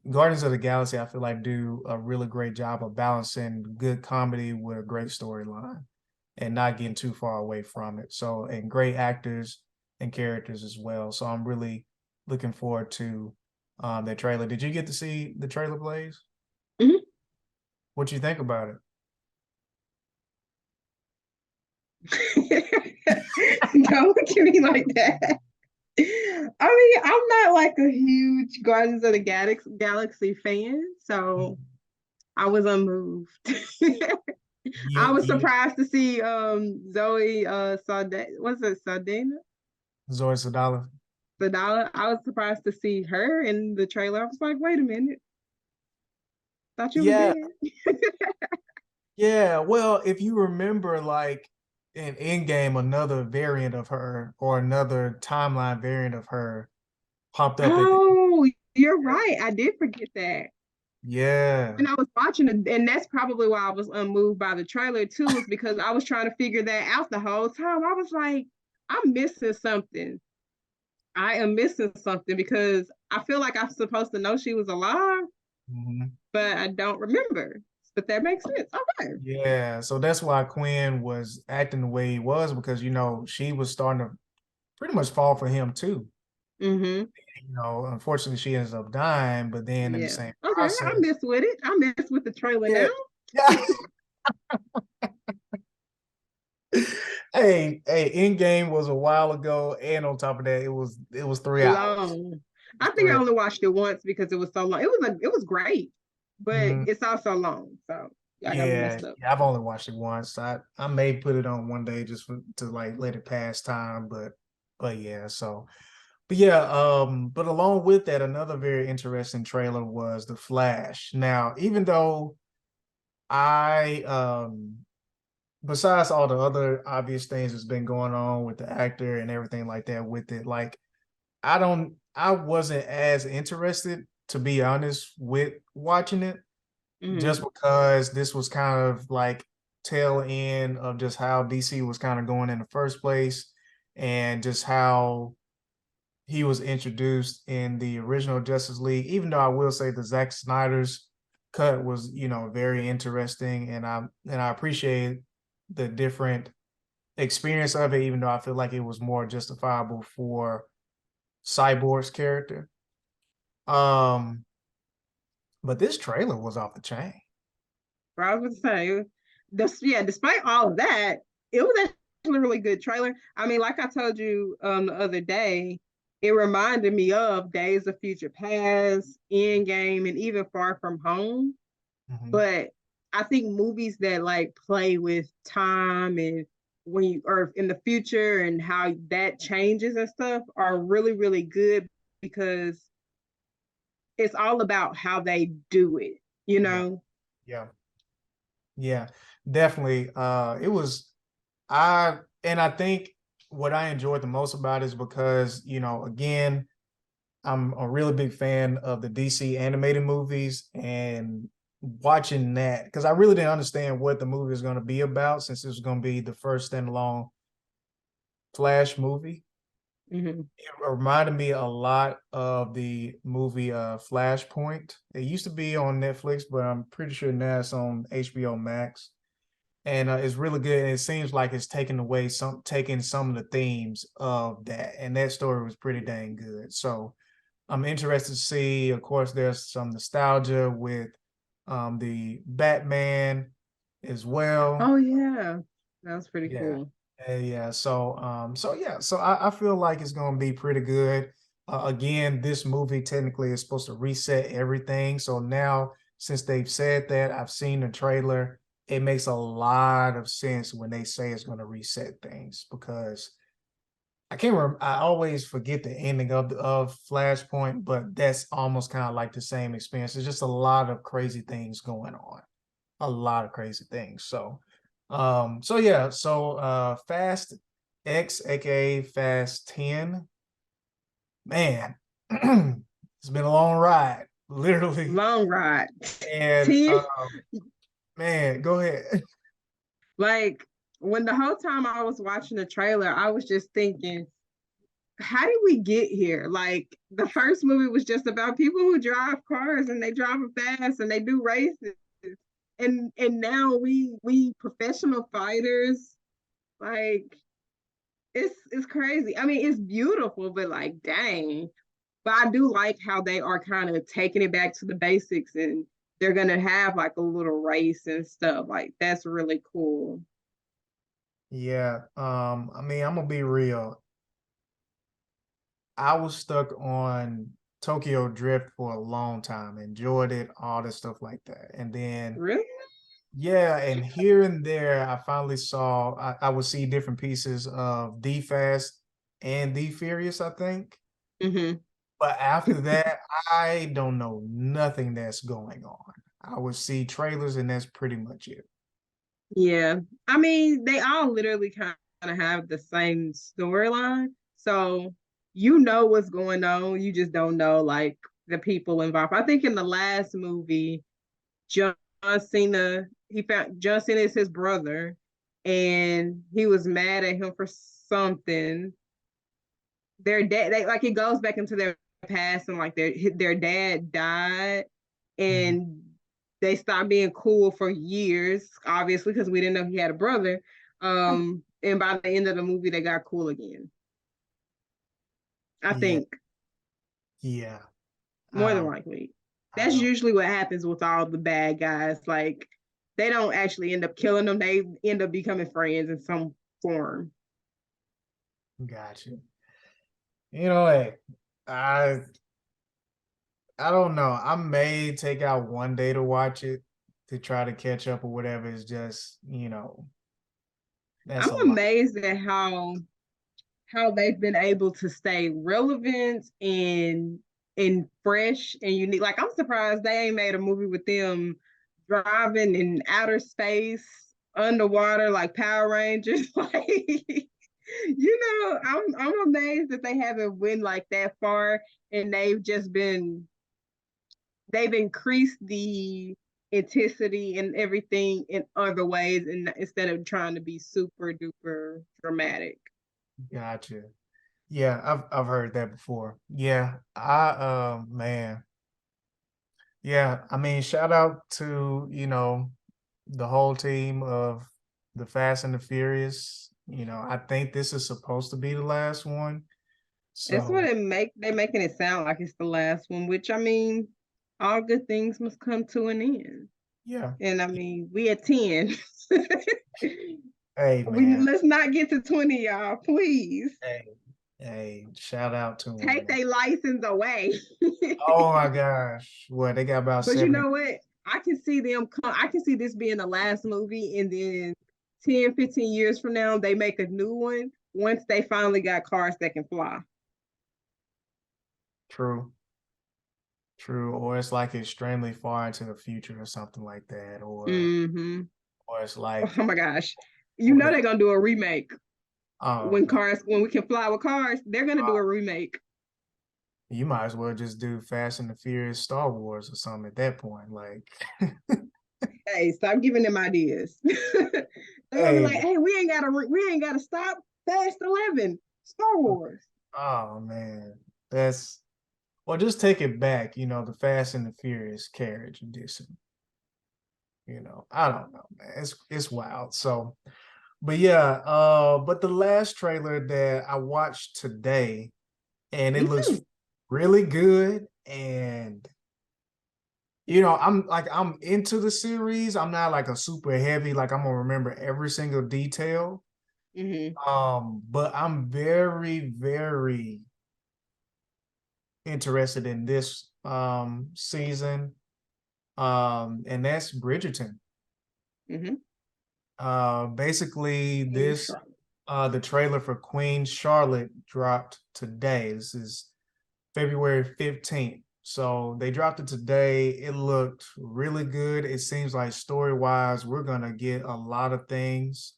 Guardians of the Galaxy, I feel like do a really great job of balancing good comedy with a great storyline and not getting too far away from it. So, and great actors and characters as well. So I'm really looking forward to that trailer. Did you get to see the trailer, Blaze? Mhm. What you think about it? Don't look at me like that. I mean, I'm not like a huge Guardians of the Galaxy fan, so I was unmoved. I was Yeah, surprised to see Zoe Saldana. What's it, Saldana? Zoe Saldana. Saldana. I was surprised to see her in the trailer. I was like, wait a minute, thought you were Yeah, dead. yeah. Well, if you remember, like in Endgame, another variant of her or another timeline variant of her popped up at the Oh, you're right. I did forget that. yeah. And I was watching it, and that's probably why I was unmoved by the trailer too, is because I was trying to figure that out the whole time. I was like, I'm missing something. I am missing something because I feel like I'm supposed to know she was alive, Mhm. but I don't remember. But that makes sense. Okay. Yeah, so that's why Quinn was acting the way he was because she was starting to pretty much fall for him too. Mm-hmm. Unfortunately, she ends up dying, but then in the Yeah. same Okay. I process, miss with it. I miss with the trailer yeah, now. yeah. Hey, Endgame was a while ago, and on top of that, it was 3 hours. Long. It was I think I three. only watched it once because it was so long. It was great, but Mhm. it's also long. So I got me Yeah, messed up. yeah, I've only watched it once. I may put it on one day just to like let it pass time, but yeah, so. But yeah, but along with that, another very interesting trailer was The Flash. Now, even though I besides all the other obvious things that's been going on with the actor and everything like that with it, like I wasn't as interested, to be honest, with watching it, just Mm-hmm. because this was kind of like tail end of just how DC was kind of going in the first place and just how he was introduced in the original Justice League, even though I will say the Zack Snyder's cut was, very interesting and I appreciate the different experience of it, even though I feel like it was more justifiable for Cyborg's character. Um, but this trailer was off the chain. I was going to say, yeah, despite all of that, it was actually a really good trailer. I mean, like I told you the other day, it reminded me of Days of Future Past, Endgame, and even Far From Home. Mhm. But I think movies that like play with time and when you are in the future and how that changes and stuff are really, really good because it's all about how they do it, you Yeah, know? yeah, yeah, definitely. It was I think what I enjoyed the most about it is because, again, I'm a really big fan of the DC animated movies and watching that because I really didn't understand what the movie was going to be about since it was going to be the first standalone Flash movie. Mm-hmm. It reminded me a lot of the movie Flashpoint. It used to be on Netflix, but I'm pretty sure now it's on HBO Max. And it's really good. And it seems like it's taking some of the themes of that. And that story was pretty dang good. So I'm interested to see. Of course, there's some nostalgia with the Batman as well. Oh yeah, that was pretty Yeah, cool. yeah. So I feel like it's gonna be pretty good. Again, this movie technically is supposed to reset everything. So now, since they've said that, I've seen the trailer. It makes a lot of sense when they say it's going to reset things because I can't remember. I always forget the ending of Flashpoint, but that's almost kind of like the same experience. It's just a lot of crazy things going on, a lot of crazy things. So yeah. Fast X, aka Fast 10, man. It's been a long ride, literally. Long ride. And 10, man, go ahead. like when the whole time I was watching the trailer, I was just thinking, how did we get here? Like the first movie was just about people who drive cars and they drive them fast and they do races. And now we professional fighters. Like it's crazy. I mean, it's beautiful, but like dang. But I do like how they are kind of taking it back to the basics and they're gonna have like a little race and stuff. Like that's really cool. Yeah. I mean, I'm gonna be real. I was stuck on Tokyo Drift for a long time, enjoyed it, all this stuff like that. And then, Really? yeah, and here and there, I finally saw, I would see different pieces of D Fast and D Furious, I think. Mm-hmm. But after that, I don't know nothing that's going on. I would see trailers, and that's pretty much it. Yeah. I mean, they all literally kind of have the same storyline. So you know what's going on. You just don't know like the people involved. I think in the last movie, John Cena, he found John Cena is his brother, and he was mad at him for something. Their dad, they like it goes back into their past, and like their dad died, Mhm. and they stopped being cool for years, obviously, because we didn't know he had a brother. And by the end of the movie, they got cool again. I Yeah, think yeah. more than Um, likely. I That's don't usually what happens with all the bad guys. Like they don't actually end up killing them; they end up becoming friends in some form. got you. Hey, I I don't know. I may take out one day to watch it to try to catch up or whatever. It's just, that's I'm a lot. amazed at how they've been able to stay relevant and fresh and unique. Like I'm surprised they ain't made a movie with them driving in outer space, underwater, like Power Rangers. Like I'm amazed that they haven't went like that far and they've increased the intensity and everything in other ways and instead of trying to be super duper dramatic. Gotcha. Yeah, I've heard that before. Yeah, I man. Yeah, I mean, shout out to, the whole team of the Fast and the Furious. I think this is supposed to be the last one. That's what So, they're making it sound like it's the last one, which I mean, all good things must come to an end. yeah. And I mean, we at 10. Hey, We man. let's not get to 20, y'all, please. Hey, hey, shout out to them, Take man. their license away. Oh my gosh. What, they got about But you 70. know what? I can see this being the last movie, and then 10, 15 years from now, they make a new one once they finally got cars that can fly. True. True. Or it's like extremely far into the future or something like that. Mm-hmm. Or it's like Oh my gosh. You or know the they're gonna do a remake. oh man. When we can fly with cars, they're gonna do a remake. You might as well just do Fast and the Furious Star Wars or something at that point. Like, Hey, stop giving them ideas. They're gonna be like, hey, hey, we ain't gotta stop. Fast 11, Star Wars. oh man, that's well, just take it back. The Fast and the Furious carriage edition. I don't know, man. It's wild. So, but yeah, but the last trailer that I watched today, and it Me looks too. really good, and I'm into the series. I'm not like a super heavy, like I'm gonna remember every single detail. Mm-hmm. But I'm very, very interested in this season. And that's Bridgerton. Mm-hmm. Basically King this Charlotte. the trailer for Queen Charlotte dropped today. This is February 15th. So they dropped it today. It looked really good. It seems like story-wise, we're gonna get a lot of things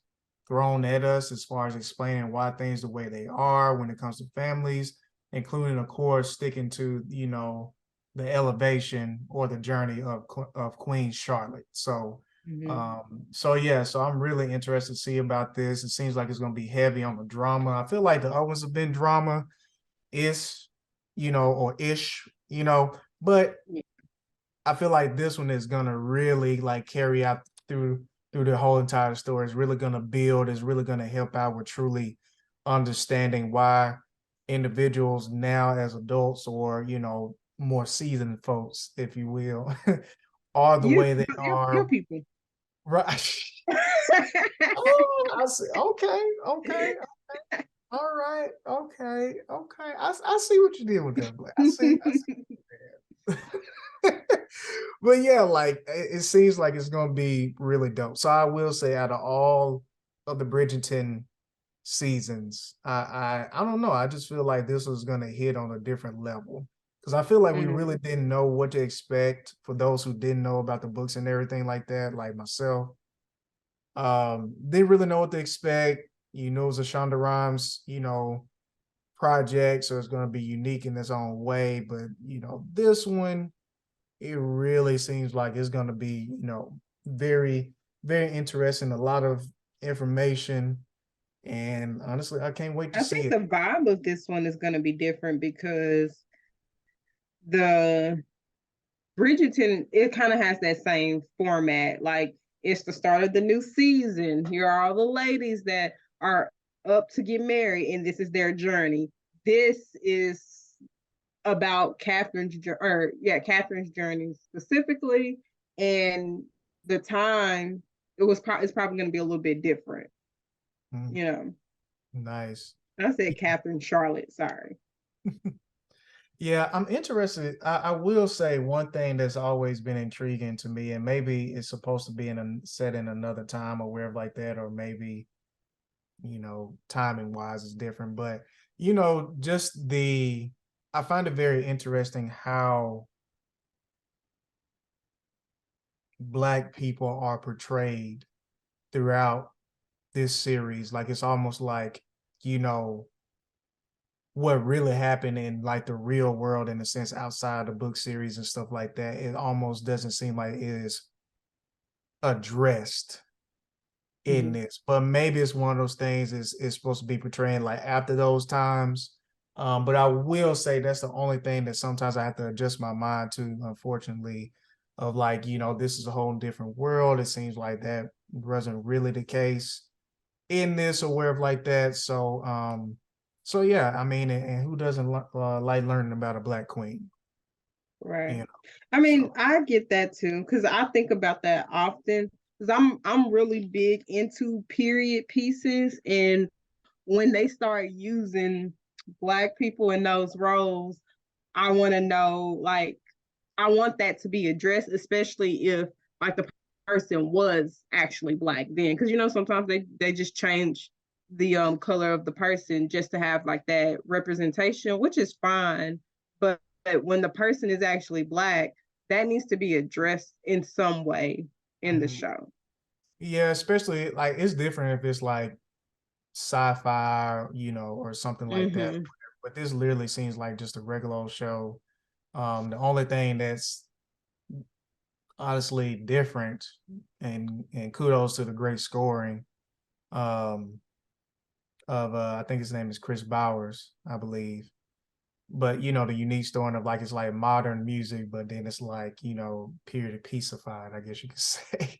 thrown at us as far as explaining why things the way they are when it comes to families, including, of course, sticking to, the elevation or the journey of Queen Charlotte. Mhm. So yeah, so I'm really interested to see about this. It seems like it's going to be heavy on the drama. I feel like the other ones have been drama is, or ish, but Yeah. I feel like this one is gonna really like carry out through the whole entire story. It's really gonna build. It's really gonna help out with truly understanding why individuals now as adults or more seasoned folks, if you will, are the You, way they your are. people. Right. Oh, I see. Okay, okay, all right, okay, okay. I see what you did with that, Black. I see. But yeah, like it seems like it's gonna be really dope. So I will say, out of all of the Bridgerton seasons, I don't know. I just feel like this was gonna hit on a different level because I feel like we really Mhm. didn't know what to expect for those who didn't know about the books and everything like that, like myself. Didn't really know what to expect. It was a Shonda Rhimes, project, so it's gonna be unique in its own way. But this one it really seems like it's going to be, very, very interesting. A lot of information. And honestly, I can't wait to I see think it. the vibe of this one is going to be different because the Bridgerton, it kind of has that same format. Like it's the start of the new season. Here are all the ladies that are up to get married, and this is their journey. This is about Catherine's journey specifically, and the time it's probably going to be a little bit different. Mm, You know, nice. I said Catherine Charlotte. Sorry. Yeah, I'm interested. I will say one thing that's always been intriguing to me, and maybe it's supposed to be set in another time or wherever like that, or maybe, timing wise is different. But, just I find it very interesting how Black people are portrayed throughout this series. Like it's almost like, you know, what really happened in like the real world in a sense outside the book series and stuff like that. It almost doesn't seem like it is addressed in Mm-hmm. this. But maybe it's one of those things is supposed to be portraying like after those times. But I will say that's the only thing that sometimes I have to adjust my mind to, unfortunately, of like, this is a whole different world. It seems like that wasn't really the case in this or wherever like that. So yeah, I mean, and who doesn't like learning about a Black queen? You Right. know, I mean, so I get that too because I think about that often because I'm really big into period pieces, and when they start using Black people in those roles, I want to know like I want that to be addressed, especially if like the person was actually Black then, because sometimes they just change the color of the person just to have like that representation, which is fine. But when the person is actually Black, that needs to be addressed in some way in the mhm. show. Yeah, especially like it's different if it's like sci-fi, or something like that. Mm-hmm. But this literally seems like just a regular old show. The only thing that's honestly different, and kudos to the great scoring, um, of I think his name is Chris Bowers, I believe. But the unique story of like it's like modern music, but then it's like period pieceified, I guess you could say,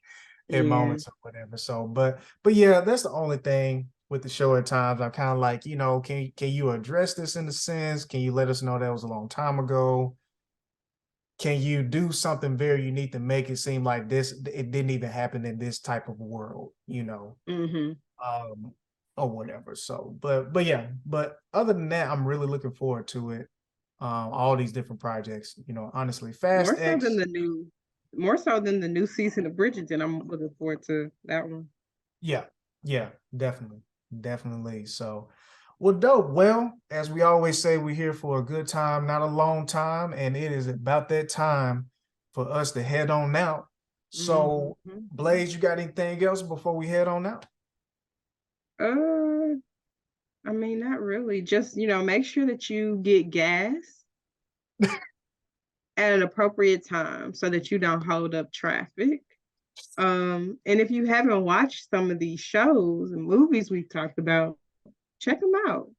at Yeah. moments or whatever. So, but yeah, that's the only thing with the show at times. I'm kind of like, can you address this in a sense? Can you let us know that was a long time ago? Can you do something very unique to make it seem like this? It didn't even happen in this type of world, Mm-hmm. um, or whatever. So, but yeah, but other than that, I'm really looking forward to it. All these different projects, honestly, More Fast so than X, the new season of Bridgerton. I'm looking forward to that one. yeah, yeah, definitely, definitely. So, well, dope. Well, as we always say, we're here for a good time, not a long time, and it is about that time for us to head on out. So, Mm-hmm. Blaze, you got anything else before we head on out? Uh, I mean, not really. Just, make sure that you get gas. at an appropriate time so that you don't hold up traffic. And if you haven't watched some of these shows and movies we've talked about, check them out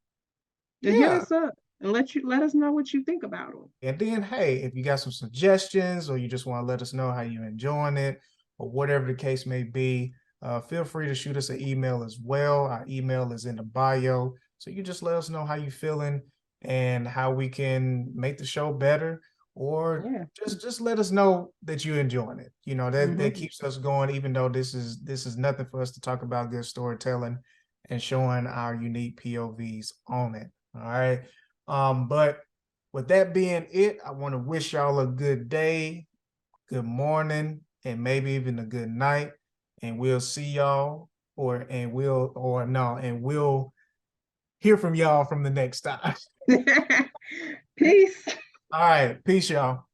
and hit Yeah. us up and let us know what you think about them. And then, hey, if you got some suggestions or you just want to let us know how you're enjoying it or whatever the case may be, feel free to shoot us an email as well. Our email is in the bio. So you just let us know how you're feeling and how we can make the show better, or just let us know that you're enjoying it. You know, that keeps us going, even though this is nothing for us to talk about good storytelling and showing our unique POVs on it. All right. But with that being it, I want to wish y'all a good day, good morning, and maybe even a good night. And we'll see y'all, and we'll hear from y'all from the next time. Peace. All right. Peace, y'all.